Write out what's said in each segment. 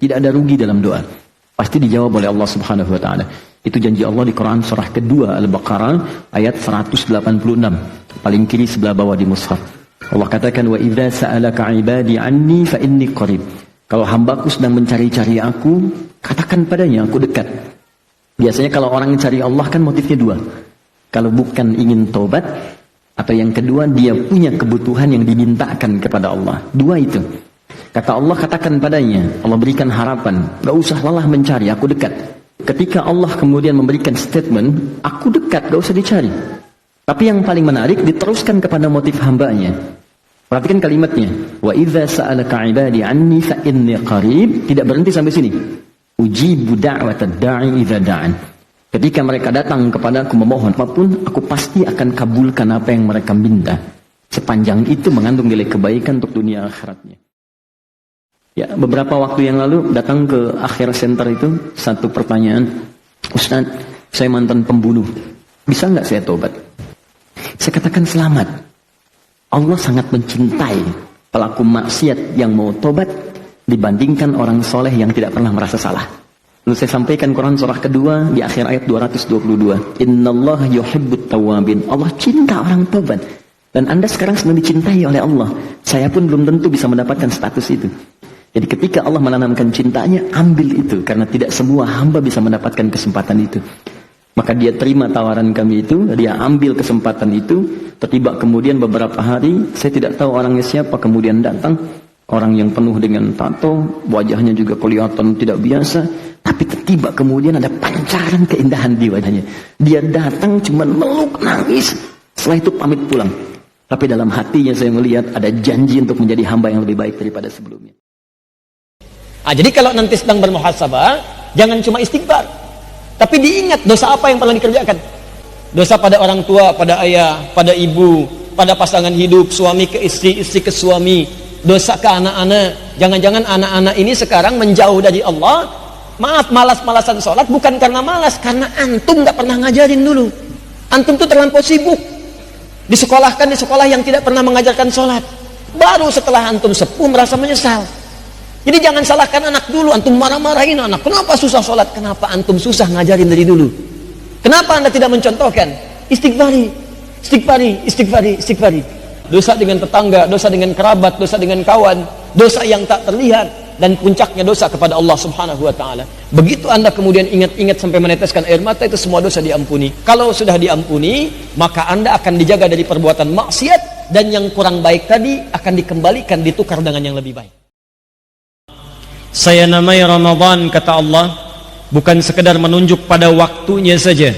Tidak ada rugi dalam doa. Pasti dijawab oleh Allah Subhanahu wa taala. Itu janji Allah di Quran surah kedua Al-Baqarah ayat 186. Paling kiri sebelah bawah di mushaf. Allah katakan, wa idza sa'alaka 'ibadi 'anni fa inni qarib. Kalau hambaku sedang mencari-cari aku, katakan padanya aku dekat. Biasanya kalau orang cari Allah kan motifnya dua. Kalau bukan ingin tobat, atau yang kedua dia punya kebutuhan yang dimintakan kepada Allah. Dua itu. Kata Allah, katakan padanya, Allah berikan harapan, gak usah lelah mencari, aku dekat. Ketika Allah kemudian memberikan statement, aku dekat, gak usah dicari. Tapi yang paling menarik, diteruskan kepada motif hambanya. Perhatikan kalimatnya, wa idza sa'alaka 'ibadi 'anni fa inni qarib. Tidak berhenti sampai sini. Ujibu da'watad da'i idza da'an. Ketika mereka datang kepada aku memohon apapun, aku pasti akan kabulkan apa yang mereka minta. Sepanjang itu mengandung nilai kebaikan untuk dunia akhiratnya. Ya, beberapa waktu yang lalu datang ke akhir center itu satu pertanyaan, Ustaz, saya mantan pembunuh, bisa nggak saya tobat? Saya katakan selamat. Allah sangat mencintai pelaku maksiat yang mau tobat dibandingkan orang soleh yang tidak pernah merasa salah. Lalu saya sampaikan Quran surah kedua di akhir ayat 222. Innallaha yuhibbut tawwabin. Allah cinta orang tobat. Dan Anda sekarang sedang dicintai oleh Allah. Saya pun belum tentu bisa mendapatkan status itu. Jadi ketika Allah menanamkan cintanya, ambil itu. Karena tidak semua hamba bisa mendapatkan kesempatan itu. Maka dia terima tawaran kami itu, dia ambil kesempatan itu. Tiba kemudian beberapa hari, saya tidak tahu orangnya siapa, kemudian datang. Orang yang penuh dengan tato, wajahnya juga kelihatan tidak biasa. Tapi tiba kemudian ada pancaran keindahan di wajahnya. Dia datang cuma meluk, nangis. Setelah itu pamit pulang. Tapi dalam hatinya saya melihat ada janji untuk menjadi hamba yang lebih baik daripada sebelumnya. Jadi kalau nanti sedang bermuhasabah, jangan cuma istighfar. Tapi diingat dosa apa yang pernah dikerjakan. Dosa pada orang tua, pada ayah, pada ibu, pada pasangan hidup, suami ke istri, istri ke suami. Dosa ke anak-anak. Jangan-jangan anak-anak ini sekarang menjauh dari Allah. Maaf, malas-malasan sholat bukan karena malas, karena antum gak pernah ngajarin dulu. Antum tuh terlampau sibuk. Disekolahkan di sekolah yang tidak pernah mengajarkan sholat. Baru setelah antum sepuh merasa menyesal. Jadi jangan salahkan anak dulu. Antum marah-marahin anak. Kenapa susah sholat? Kenapa antum susah ngajarin dari dulu? Kenapa Anda tidak mencontohkan? Istighfari, istighfari, istighfari, istighfari. Dosa dengan tetangga, dosa dengan kerabat, dosa dengan kawan, dosa yang tak terlihat, dan puncaknya dosa kepada Allah Subhanahu wa taala. Begitu Anda kemudian ingat-ingat sampai meneteskan air mata, itu semua dosa diampuni. Kalau sudah diampuni, maka Anda akan dijaga dari perbuatan maksiat, dan yang kurang baik tadi akan dikembalikan, ditukar dengan yang lebih baik. Saya namai Ramadan, kata Allah, bukan sekedar menunjuk pada waktunya saja,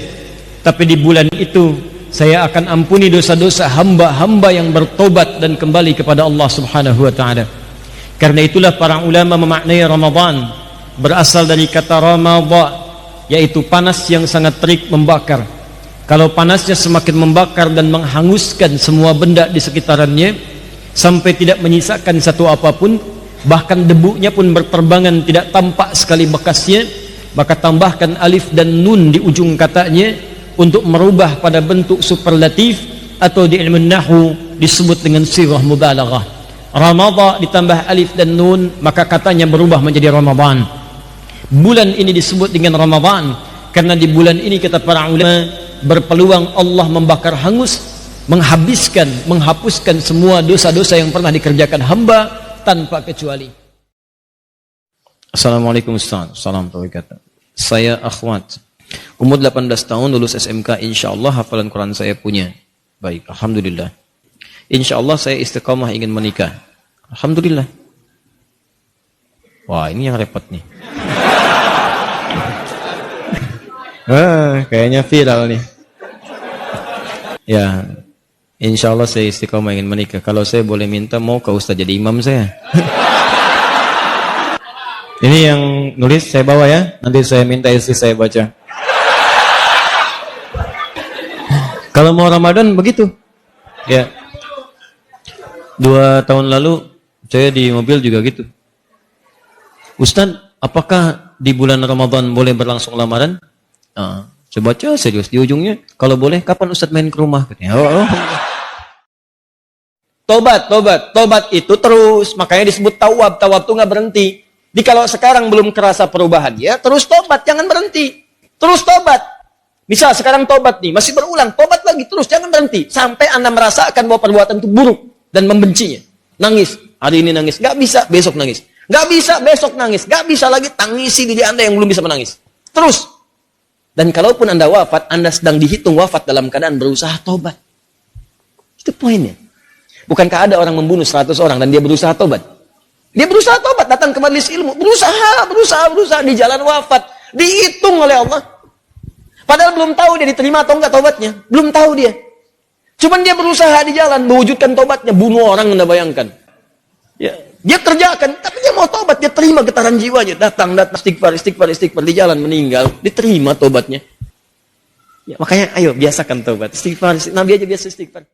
tapi di bulan itu saya akan ampuni dosa-dosa hamba-hamba yang bertobat dan kembali kepada Allah Subhanahu wa taala. Karena itulah para ulama memaknai Ramadan berasal dari kata ramadha, yaitu panas yang sangat terik membakar. Kalau panasnya semakin membakar dan menghanguskan semua benda di sekitarannya sampai tidak menyisakan satu apapun, bahkan debunya pun berterbangan, tidak tampak sekali bekasnya, maka tambahkan alif dan nun di ujung katanya untuk merubah pada bentuk superlatif, atau di ilmu nahwu disebut dengan sirah mubalaghah. Ramadha ditambah alif dan nun, maka katanya berubah menjadi Ramadan. Bulan ini disebut dengan Ramadan karena di bulan ini kata para ulama berpeluang Allah membakar hangus, menghabiskan, menghapuskan semua dosa-dosa yang pernah dikerjakan hamba tanpa kecuali. Assalamualaikum Ustaz. Assalamualaikum warahmatullahi wabarakatuh. Saya akhwat, umur 18 tahun, lulus SMK, insyaallah hafalan Quran saya punya. Baik, alhamdulillah. Insyaallah saya istiqamah ingin menikah. Alhamdulillah. Wah, ini yang repot nih. Kayaknya viral nih. Ya, insyaallah saya istiqamah ingin menikah. Kalau saya boleh minta, mau ke Ustaz jadi imam saya. Ini yang nulis saya bawa ya. Nanti saya minta istri saya baca. Kalau mau Ramadan begitu. Ya. 2 tahun lalu saya di mobil juga gitu. Ustaz, apakah di bulan Ramadan boleh berlangsung lamaran? Saya baca serius di ujungnya. Kalau boleh, kapan Ustaz main ke rumah? Tobat itu terus. Makanya disebut tawab. Tawab itu nggak berhenti. Jadi kalau sekarang belum kerasa perubahan ya, terus tobat, jangan berhenti. Terus tobat. Misal sekarang tobat nih, masih berulang, tobat lagi terus, jangan berhenti. Sampai Anda merasakan bahwa perbuatan itu buruk dan membencinya. Nangis, hari ini nangis, nggak bisa, besok nangis. Nggak bisa, besok nangis. Nggak bisa lagi, tangisi diri Anda yang belum bisa menangis. Terus. Dan kalaupun Anda wafat, Anda sedang dihitung wafat dalam keadaan berusaha tobat. Itu poinnya. Bukankah ada orang membunuh 100 orang dan dia berusaha tobat? Dia berusaha tobat, datang ke majelis ilmu. Berusaha di jalan wafat. Dihitung oleh Allah. Padahal belum tahu dia diterima atau enggak tobatnya. Belum tahu dia. Cuman dia berusaha di jalan, mewujudkan tobatnya. Bunuh orang, Anda bayangkan. Ya. Dia kerjakan, tapi dia mau tobat. Dia terima getaran jiwanya. Datang, istighfar. Di jalan meninggal. Diterima tobatnya. Ya, makanya ayo biasakan tobat. Istighfar. Nabi aja biasa istighfar.